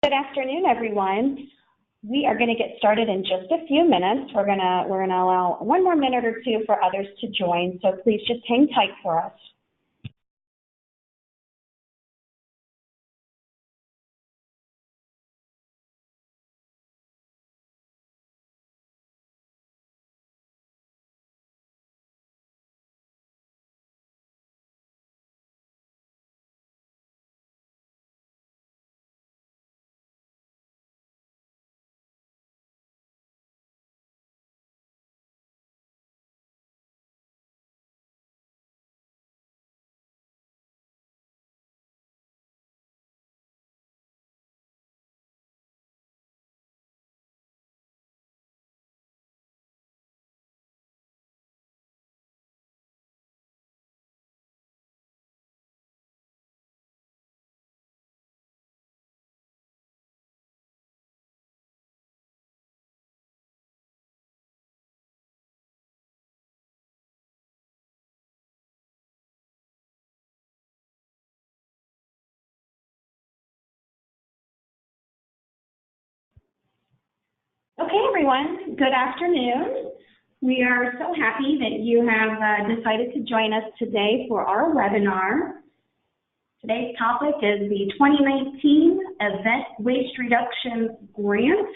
Good afternoon, everyone. We are going to get started in just a few minutes. We're going to allow one more minute or two for others to join, so please just hang tight for us. Okay, everyone, good afternoon. We are so happy that you have decided to join us today for our webinar. Today's topic is the 2019 Event Waste Reduction Grant.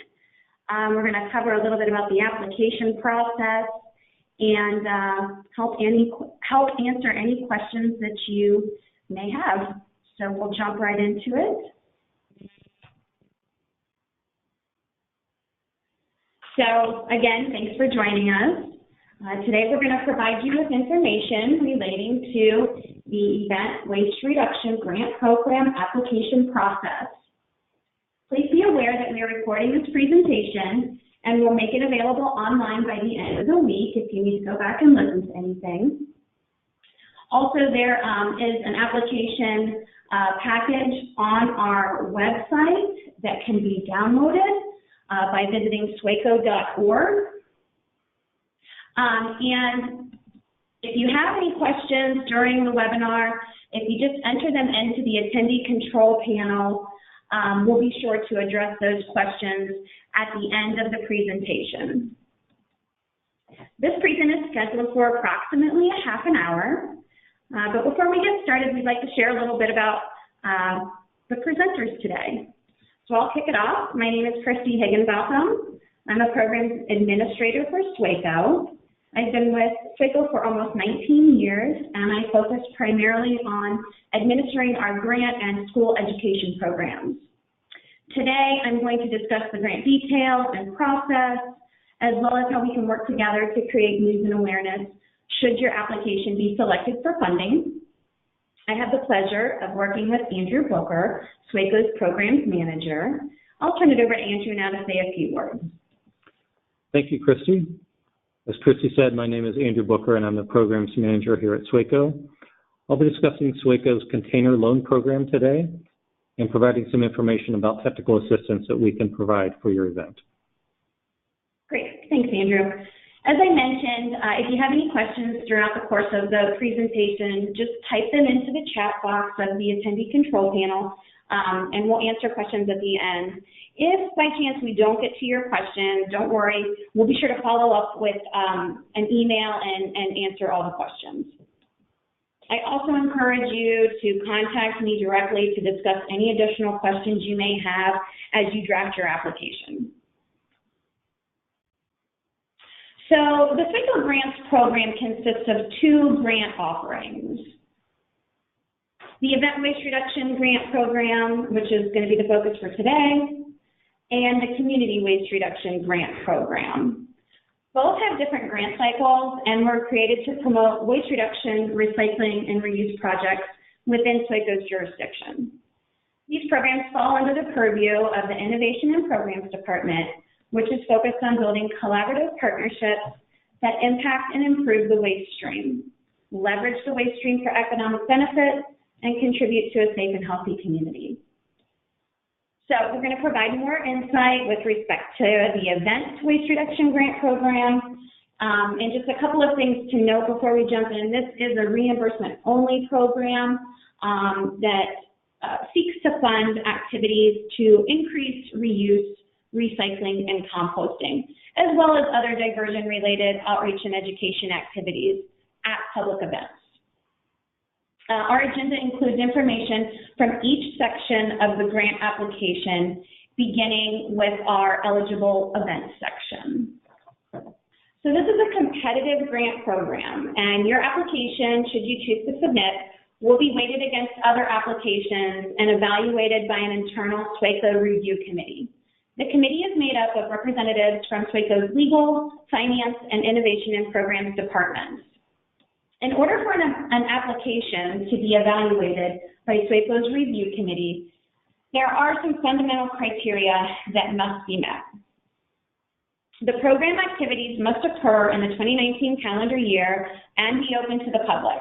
We're going to cover a little bit about the application process and help answer any questions that you may have. So we'll jump right into it. So again, thanks for joining us. Today we're going to provide you with information relating to the Event Waste Reduction Grant Program application process. Please be aware that we are recording this presentation and we'll make it available online by the end of the week if you need to go back and listen to anything. Also, there is an application package on our website that can be downloaded by visiting SWACO.org. And if you have any questions during the webinar, if you just enter them into the attendee control panel, we'll be sure to address those questions at the end of the presentation. This presentation is scheduled for approximately a half an hour, but before we get started, we'd like to share a little bit about the presenters today. So I'll kick it off. My name is Christy Higginbotham. I'm a program administrator for SWACO. I've been with SWACO for almost 19 years, and I focus primarily on administering our grant and school education programs. Today, I'm going to discuss the grant details and process, as well as how we can work together to create news and awareness should your application be selected for funding. I have the pleasure of working with Andrew Booker, SWACO's Programs Manager. I'll turn it over to Andrew now to say a few words. Thank you, Christy. As Christy said, my name is Andrew Booker, and I'm the Programs Manager here at SWACO. I'll be discussing SWACO's container loan program today and providing some information about technical assistance that we can provide for your event. Great. Thanks, Andrew. As I mentioned, if you have any questions throughout the course of the presentation, just type them into the chat box of the attendee control panel, and we'll answer questions at the end. If by chance we don't get to your question, don't worry. We'll be sure to follow up with an email and answer all the questions. I also encourage you to contact me directly to discuss any additional questions you may have as you draft your application. So the SWACO Grants Program consists of two grant offerings. The Event Waste Reduction Grant Program, which is going to be the focus for today, and the Community Waste Reduction Grant Program. Both have different grant cycles and were created to promote waste reduction, recycling, and reuse projects within SWACO's jurisdiction. These programs fall under the purview of the Innovation and Programs Department, which is focused on building collaborative partnerships that impact and improve the waste stream, leverage the waste stream for economic benefit, and contribute to a safe and healthy community. So we're going to provide more insight with respect to the Event Waste Reduction Grant Program. And just a couple of things to note before we jump in. This is a reimbursement-only program that seeks to fund activities to increase reuse, recycling, and composting, as well as other diversion-related outreach and education activities at public events. Our agenda includes information from each section of the grant application, beginning with our eligible events section. So this is a competitive grant program, and your application, should you choose to submit, will be weighted against other applications and evaluated by an internal SWACO review committee. The committee is made up of representatives from SWACO's legal, finance, and innovation and programs departments. In order for an application to be evaluated by SWACO's review committee, there are some fundamental criteria that must be met. The program activities must occur in the 2019 calendar year and be open to the public.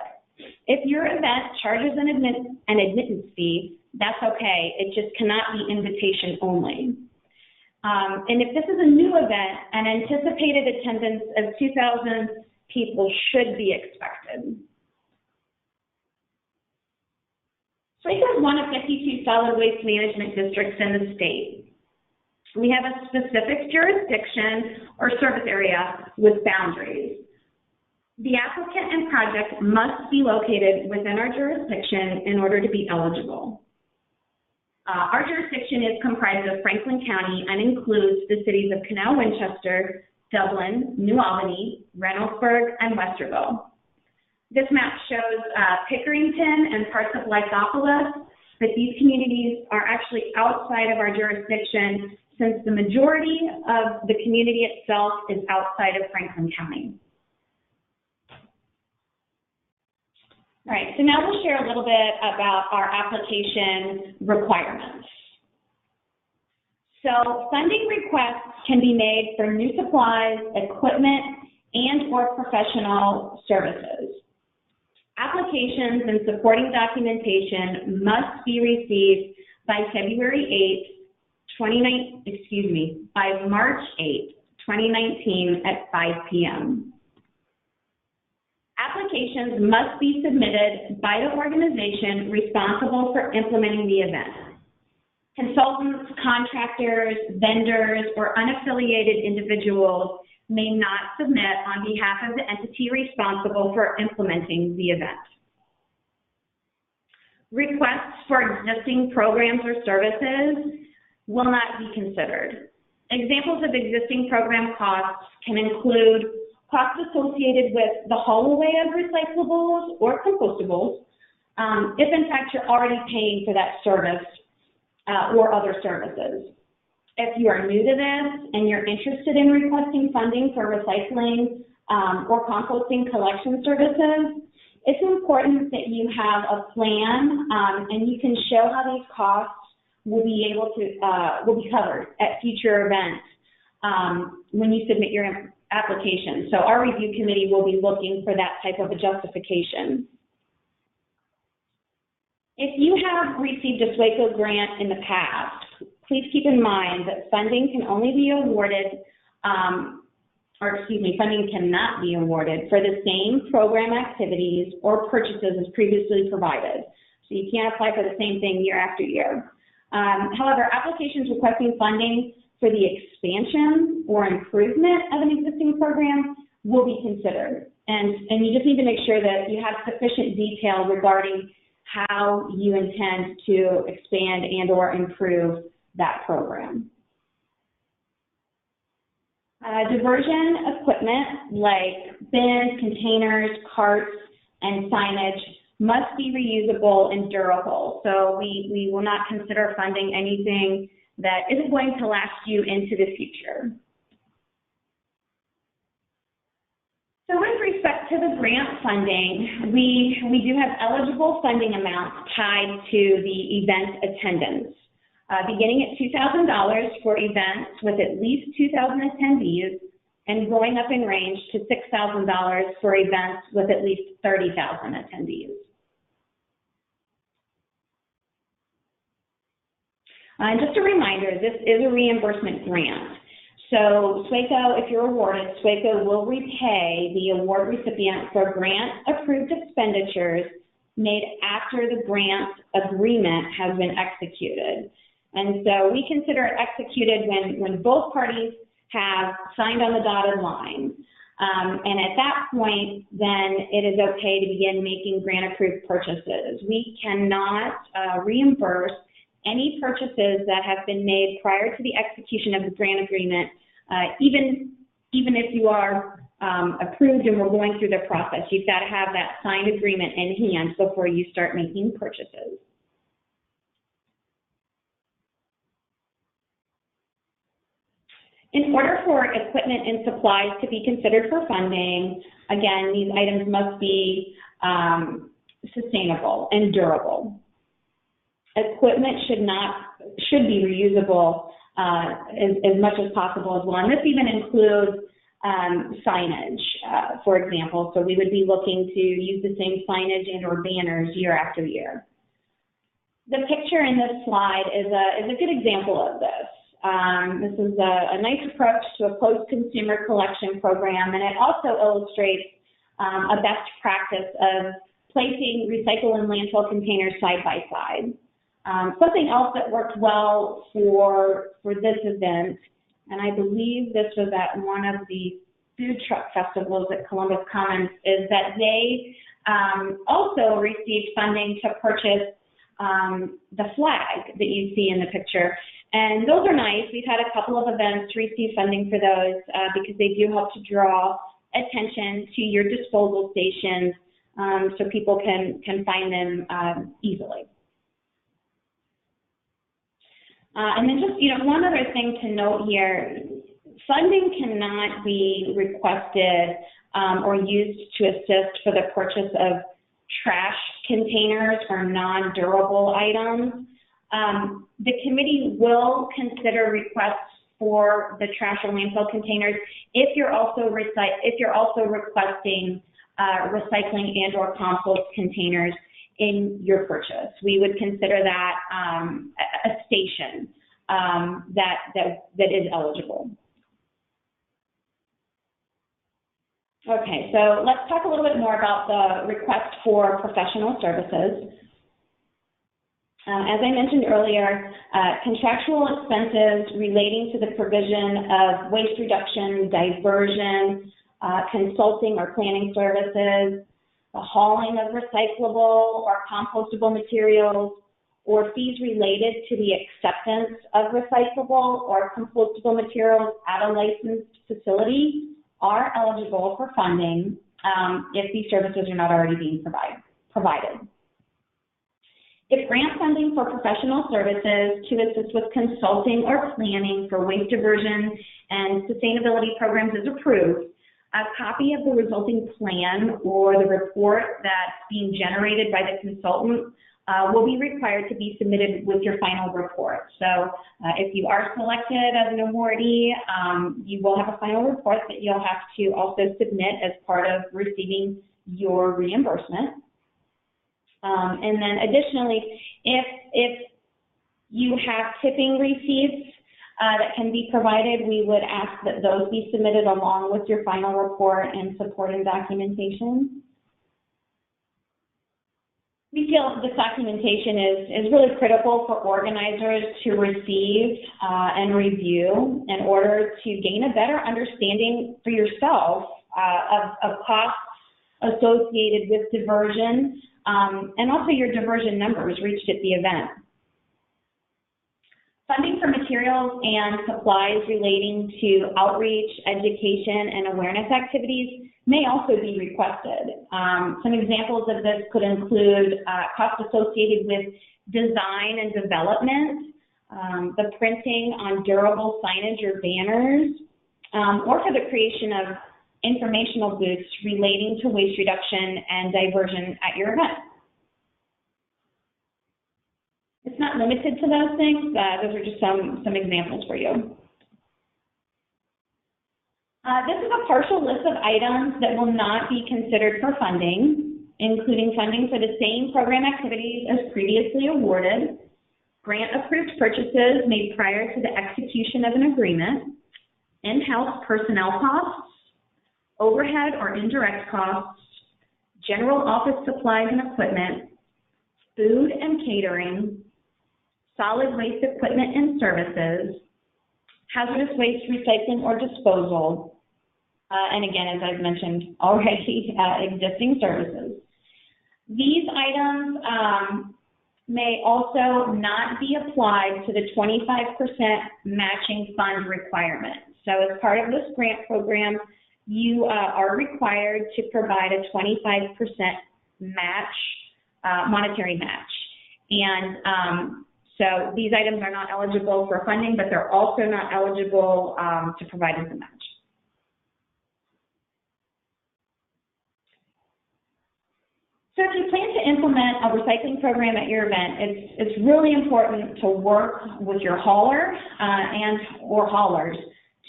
If your event charges an admittance fee, that's okay. It just cannot be invitation only. And if this is a new event, an anticipated attendance of 2,000 people should be expected. SWACO is one of 52 solid waste management districts in the state. We have a specific jurisdiction or service area with boundaries. The applicant and project must be located within our jurisdiction in order to be eligible. Our jurisdiction is comprised of Franklin County and includes the cities of Canal Winchester, Dublin, New Albany, Reynoldsburg, and Westerville. This map shows Pickerington and parts of Lycopolis, but these communities are actually outside of our jurisdiction since the majority of the community itself is outside of Franklin County. All right, so now we'll share a little bit about our application requirements. So funding requests can be made for new supplies, equipment, and/or professional services. Applications and supporting documentation must be received by by March 8th, 2019 at 5 p.m. Applications must be submitted by the organization responsible for implementing the event. Consultants, contractors, vendors, or unaffiliated individuals may not submit on behalf of the entity responsible for implementing the event. Requests for existing programs or services will not be considered. Examples of existing program costs can include costs associated with the haul away of recyclables or compostables, if in fact you're already paying for that service or other services. If you are new to this and you're interested in requesting funding for recycling or composting collection services, it's important that you have a plan and you can show how these costs will be covered at future events when you submit your application. So our review committee will be looking for that type of a justification. If you have received a SWACO grant in the past, please keep in mind that funding can only be awarded, funding cannot be awarded for the same program activities or purchases as previously provided. So you can't apply for the same thing year after year. However, applications requesting funding for the expansion or improvement of an existing program will be considered. And you just need to make sure that you have sufficient detail regarding how you intend to expand and or improve that program. Diversion equipment like bins, containers, carts, and signage must be reusable and durable. So we will not consider funding anything that isn't going to last you into the future. So with respect to the grant funding, we do have eligible funding amounts tied to the event attendance, beginning at $2,000 for events with at least 2,000 attendees and going up in range to $6,000 for events with at least 30,000 attendees. Just a reminder, this is a reimbursement grant. So SWACO, if you're awarded, SWACO will repay the award recipient for grant-approved expenditures made after the grant agreement has been executed. And so we consider it executed when both parties have signed on the dotted line. And at that point, then it is okay to begin making grant-approved purchases. We cannot reimburse any purchases that have been made prior to the execution of the grant agreement, even if you are approved and we're going through the process. You've got to have that signed agreement in hand before you start making purchases. In order for equipment and supplies to be considered for funding, again, these items must be sustainable and durable. Equipment should be reusable as much as possible as well. And this even includes signage, for example. So we would be looking to use the same signage and or banners year after year. The picture in this slide is a good example of this. This is a nice approach to a post-consumer collection program, and it also illustrates a best practice of placing recycle and landfill containers side by side. Something else that worked well for this event, and I believe this was at one of the food truck festivals at Columbus Commons, is that they also received funding to purchase the flag that you see in the picture. And those are nice. We've had a couple of events receive funding for those because they do help to draw attention to your disposal stations so people can find them easily. And then just, one other thing to note here, funding cannot be requested or used to assist for the purchase of trash containers or non-durable items. The committee will consider requests for the trash or landfill containers if you're also requesting recycling and or compost containers in your purchase. We would consider that a station that is eligible. Okay, so let's talk a little bit more about the request for professional services. As I mentioned earlier, contractual expenses relating to the provision of waste reduction, diversion, consulting or planning services, the hauling of recyclable or compostable materials, or fees related to the acceptance of recyclable or compostable materials at a licensed facility are eligible for funding if these services are not already being provided. If grant funding for professional services to assist with consulting or planning for waste diversion and sustainability programs is approved, a copy of the resulting plan or the report that's being generated by the consultant will be required to be submitted with your final report. So if you are selected as an awardee, you will have a final report that you'll have to also submit as part of receiving your reimbursement. And then additionally, if you have tipping receipts that can be provided, we would ask that those be submitted along with your final report and supporting documentation. We feel this documentation is really critical for organizers to receive and review in order to gain a better understanding for yourself of costs associated with diversion and also your diversion numbers reached at the event. Funding for materials and supplies relating to outreach, education, and awareness activities may also be requested. Some examples of this could include costs associated with design and development, the printing on durable signage or banners, or for the creation of informational booths relating to waste reduction and diversion at your event. It's not limited to those things. Those are just some examples for you. This is a partial list of items that will not be considered for funding, including funding for the same program activities as previously awarded, grant-approved purchases made prior to the execution of an agreement, in-house personnel costs, overhead or indirect costs, general office supplies and equipment, food and catering, solid waste equipment and services, hazardous waste recycling or disposal, and again, as I've mentioned already, existing services. These items may also not be applied to the 25% matching fund requirement. So as part of this grant program, you are required to provide a 25% match, monetary match. And so these items are not eligible for funding, but they're also not eligible to provide as a match. So if you plan to implement a recycling program at your event, it's really important to work with your hauler or haulers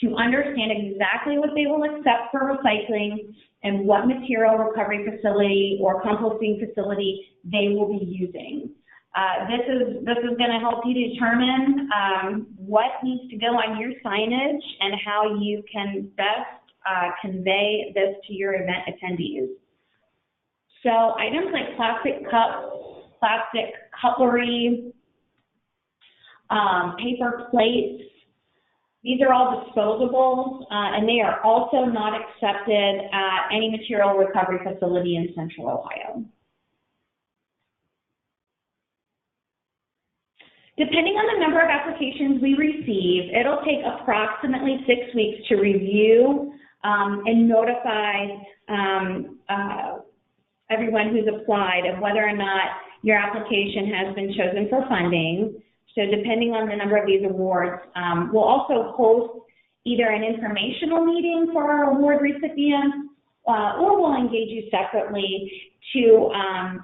to understand exactly what they will accept for recycling and what material recovery facility or composting facility they will be using. This is going to help you determine what needs to go on your signage and how you can best convey this to your event attendees. So items like plastic cups, plastic cutlery, paper plates, these are all disposables, and they are also not accepted at any material recovery facility in Central Ohio. Depending on the number of applications we receive, it'll take approximately 6 weeks to review and notify everyone who's applied of whether or not your application has been chosen for funding. So depending on the number of these awards, we'll also host either an informational meeting for our award recipients, or we'll engage you separately to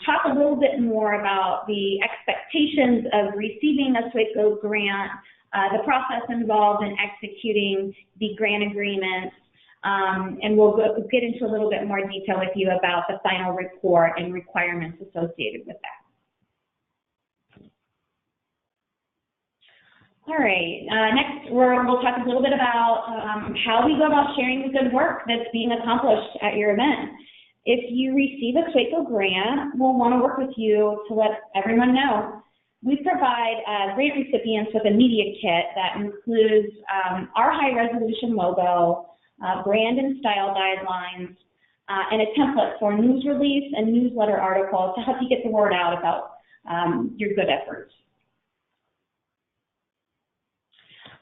talk a little bit more about the expectations of receiving a SWACO grant, the process involved in executing the grant agreements, and we'll get into a little bit more detail with you about the final report and requirements associated with that. All right, next we'll talk a little bit about how we go about sharing the good work that's being accomplished at your event. If you receive a SWACO grant, we'll want to work with you to let everyone know. We provide grant recipients with a media kit that includes our high-resolution logo, brand and style guidelines, and a template for news release and newsletter articles to help you get the word out about your good efforts.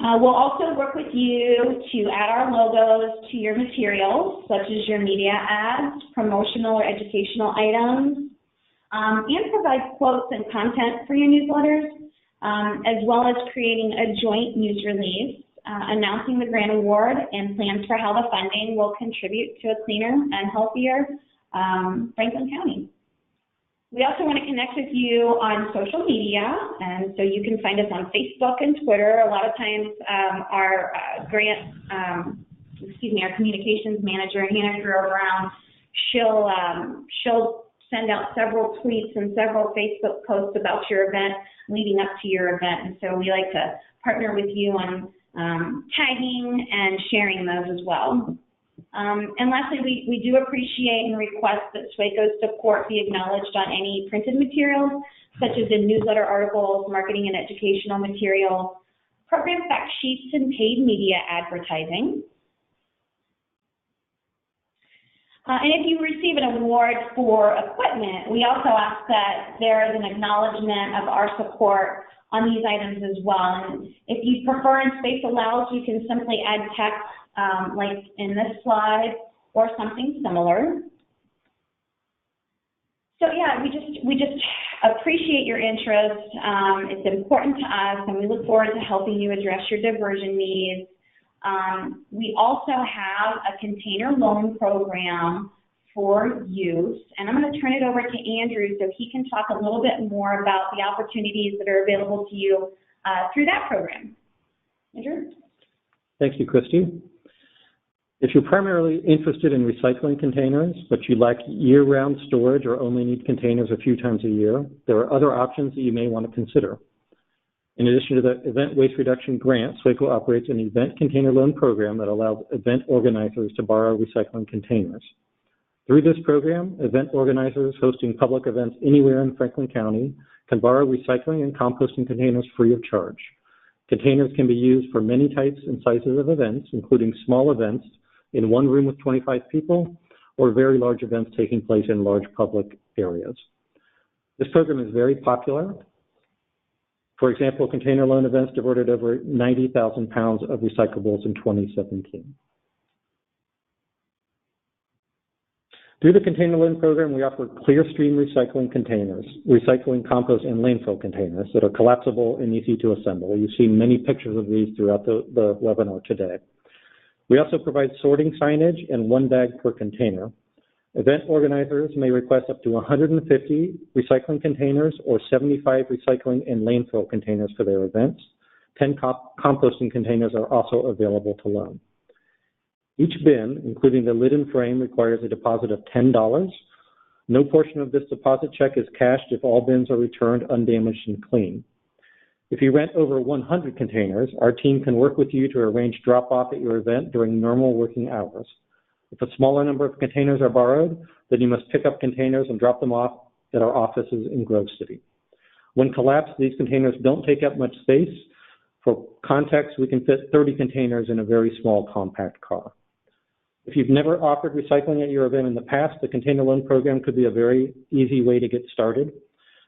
We'll also work with you to add our logos to your materials, such as your media ads, promotional or educational items, and provide quotes and content for your newsletters, as well as creating a joint news release announcing the grant award and plans for how the funding will contribute to a cleaner and healthier Franklin County. We also want to connect with you on social media, and so you can find us on Facebook and Twitter. A lot of times our our communications manager, Hannah Brown, she'll send out several tweets and several Facebook posts about your event leading up to your event, and so we like to partner with you on tagging and sharing those as well. And lastly, we do appreciate and request that SWACO's support be acknowledged on any printed materials, such as in newsletter articles, marketing and educational materials, program fact sheets, and paid media advertising. And if you receive an award for equipment, we also ask that there is an acknowledgement of our support on these items as well. And if you prefer and space allows, you can simply add text like in this slide or something similar. So yeah, we just appreciate your interest. It's important to us, and we look forward to helping you address your diversion needs. We also have a container loan program for use, and I'm going to turn it over to Andrew so he can talk a little bit more about the opportunities that are available to you through that program. Andrew? Thank you, Christy. If you're primarily interested in recycling containers, but you lack year-round storage or only need containers a few times a year, there are other options that you may want to consider. In addition to the Event Waste Reduction Grant, SWACO operates an event container loan program that allows event organizers to borrow recycling containers. Through this program, event organizers hosting public events anywhere in Franklin County can borrow recycling and composting containers free of charge. Containers can be used for many types and sizes of events, including small events in one room with 25 people, or very large events taking place in large public areas. This program is very popular. For example, container loan events diverted over 90,000 pounds of recyclables in 2017. Through the container loan program, we offer clear-stream recycling containers, recycling, compost, and landfill containers that are collapsible and easy to assemble. You've seen many pictures of these throughout the webinar today. We also provide sorting signage and one bag per container. Event organizers may request up to 150 recycling containers or 75 recycling and landfill containers for their events. 10 composting containers are also available to loan. Each bin, including the lid and frame, requires a deposit of $10. No portion of this deposit check is cashed if all bins are returned undamaged and clean. If you rent over 100 containers, our team can work with you to arrange drop-off at your event during normal working hours. If a smaller number of containers are borrowed, then you must pick up containers and drop them off at our offices in Grove City. When collapsed, these containers don't take up much space. For context, we can fit 30 containers in a very small compact car. If you've never offered recycling at your event in the past, the container loan program could be a very easy way to get started.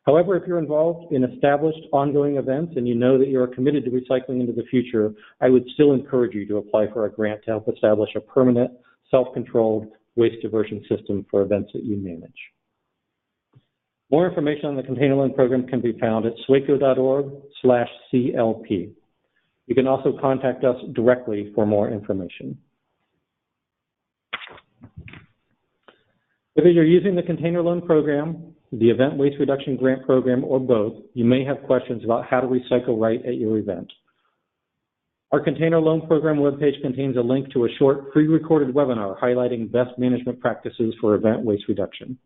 However, if you're involved in established ongoing events and you know that you are committed to recycling into the future, I would still encourage you to apply for a grant to help establish a permanent, self-controlled waste diversion system for events that you manage. More information on the container loan program can be found at swaco.org/CLP. You can also contact us directly for more information. Whether you're using the container loan program, the Event Waste Reduction Grant Program, or both, you may have questions about how to recycle right at your event. Our container loan program webpage contains a link to a short pre-recorded webinar highlighting best management practices for event waste reduction.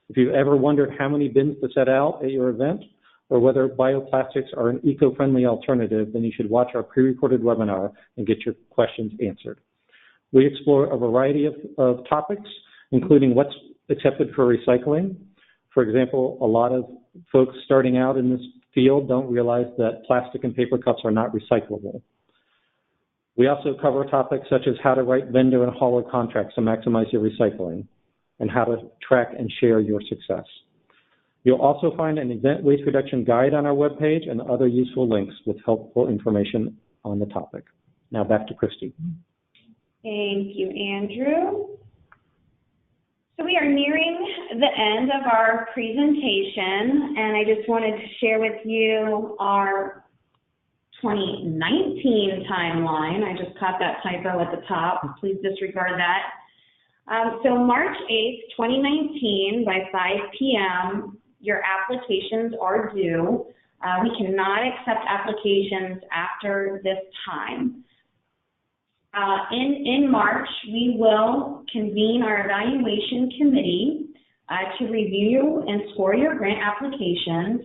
If you've ever wondered how many bins to set out at your event, or whether bioplastics are an eco-friendly alternative, then you should watch our pre-recorded webinar and get your questions answered. We explore a variety of topics, including what's accepted for recycling. For example, a lot of folks starting out in this field don't realize that plastic and paper cups are not recyclable. We also cover topics such as how to write vendor and hauler contracts to maximize your recycling, and how to track and share your success. You'll also find an event waste reduction guide on our webpage and other useful links with helpful information on the topic. Now back to Christy. Thank you, Andrew. So we are nearing the end of our presentation, and I just wanted to share with you our 2019 timeline. I just caught that typo at the top. Please disregard that. So March 8th, 2019, by 5 p.m., your applications are due. We cannot accept applications after this time. In March, we will convene our evaluation committee to review and score your grant applications.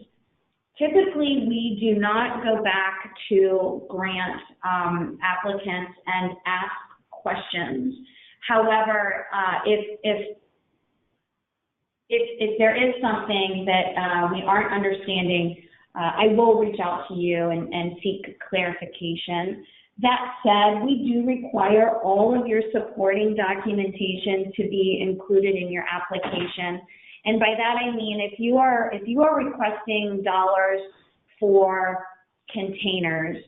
Typically, we do not go back to grant applicants and ask questions. However, if there is something that we aren't understanding, I will reach out to you and seek clarification. That said, we do require all of your supporting documentation to be included in your application. And by that I mean if you are requesting dollars for containers,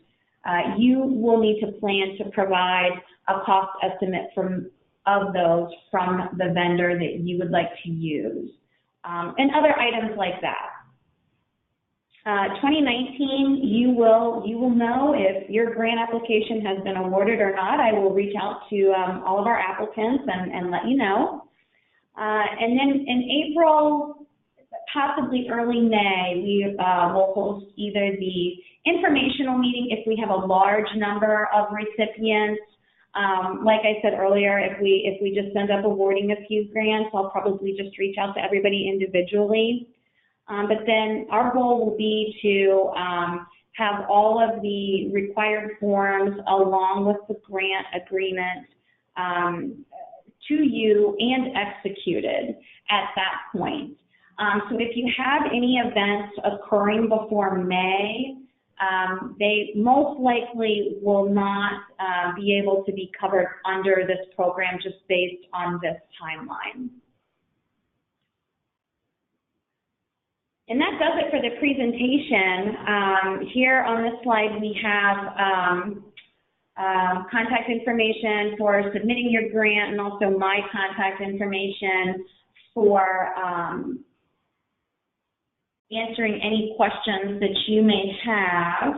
you will need to plan to provide a cost estimate of those from the vendor that you would like to use, and other items like that. 2019, you will know if your grant application has been awarded or not. I will reach out to all of our applicants and let you know. And then in April, possibly early May, we will host either the informational meeting if we have a large number of recipients. Like I said earlier, if we just end up awarding a few grants, I'll probably just reach out to everybody individually. But then our goal will be to have all of the required forms along with the grant agreement to you and executed at that point. So if you have any events occurring before May, they most likely will not be able to be covered under this program just based on this timeline. And that does it for the presentation. Here on this slide we have contact information for submitting your grant and also my contact information for answering any questions that you may have.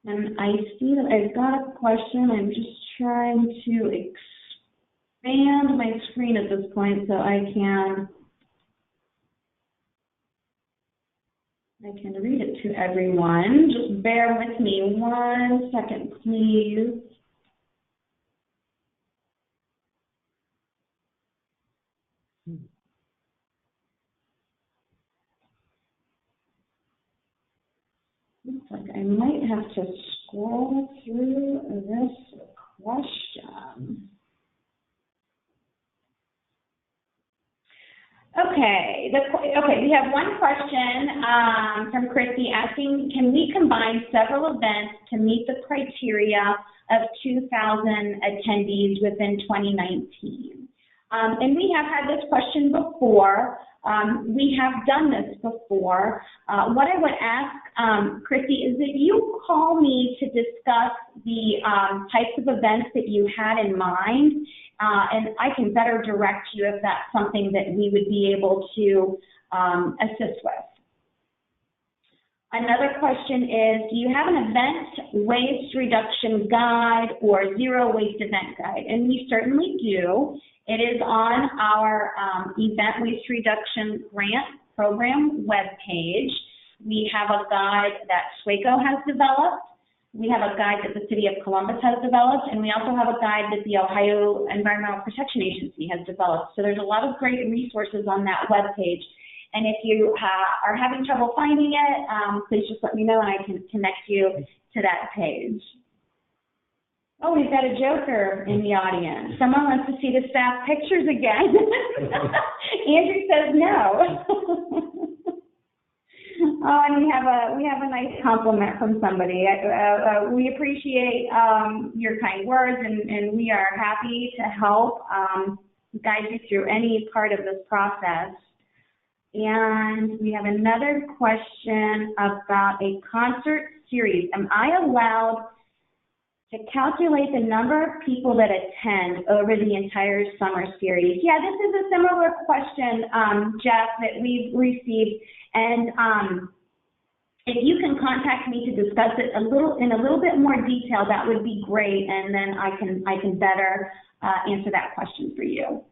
And I see that I've got a question. I'm just trying to expand my screen at this point so I can read it to everyone. Just bear with me 1 second, please. Looks like I might have to scroll through this question. Okay, we have one question from Christy asking, can we combine several events to meet the criteria of 2,000 attendees within 2019? And we have had this question before. We have done this before. What I would ask, Christy, is that you call me to discuss the types of events that you had in mind, and I can better direct you if that's something that we would be able to assist with. Another question is, do you have an event waste reduction guide or zero waste event guide? And we certainly do. It is on our event waste reduction grant program webpage. We have a guide that SWACO has developed. We have a guide that the City of Columbus has developed, and we also have a guide that the Ohio Environmental Protection Agency has developed. So there's a lot of great resources on that webpage. And if you are having trouble finding it, please just let me know and I can connect you to that page. Oh, we've got a joker in the audience. Someone wants to see the staff pictures again. Andrew says no. Oh, and we have a nice compliment from somebody. We appreciate your kind words, and we are happy to help guide you through any part of this process. And we have another question about a concert series. Am I allowed to calculate the number of people that attend over the entire summer series? Yeah, this is a similar question, Jeff, that we've received. And if you can contact me to discuss it in a little bit more detail, that would be great, and then I can better answer that question for you.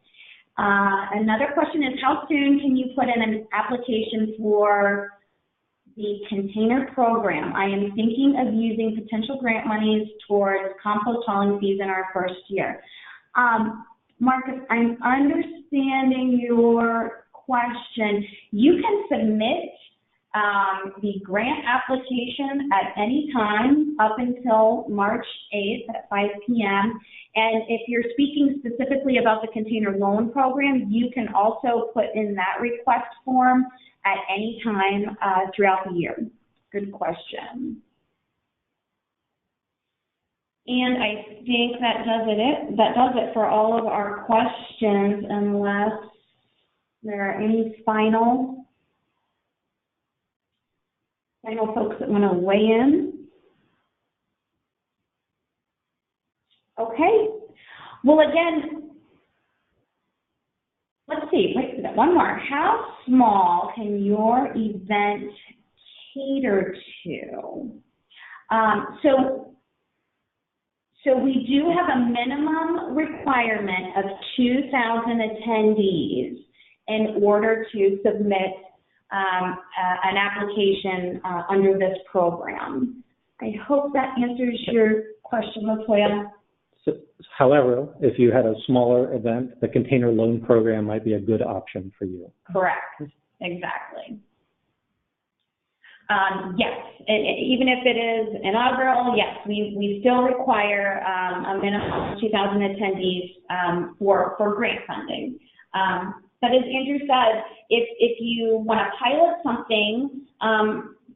Another question is, how soon can you put in an application for the container program? I am thinking of using potential grant monies towards compost hauling fees in our first year. Marcus, I'm understanding your question. You can submit the grant application at any time up until March 8th at 5 p.m. And if you're speaking specifically about the container loan program, you can also put in that request form at any time throughout the year. Good question. And I think that does it for all of our questions, unless there are any final folks that want to weigh in. Okay. Well, again, let's see. Wait, one more. How small can your event cater to? So we do have a minimum requirement of 2,000 attendees in order to submit an application under this program. I hope that answers your question, Latoya. So, however, if you had a smaller event, the container loan program might be a good option for you. Correct. Exactly. Yes, even if it is inaugural, yes, we still require a minimum of 2,000 attendees for grant funding. But as Andrew said, if you want to pilot something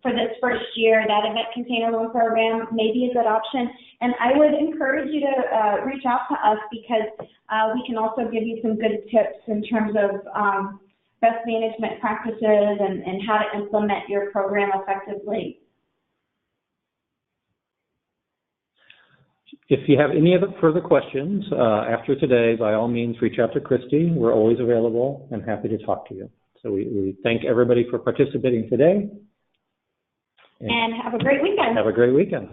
for this first year, that event container loan program may be a good option. And I would encourage you to reach out to us, because we can also give you some good tips in terms of best management practices and how to implement your program effectively. If you have any other further questions after today, by all means, reach out to Christy. We're always available and happy to talk to you. So we thank everybody for participating today. And have a great weekend. Have a great weekend.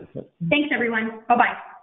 Thanks, everyone. Bye-bye.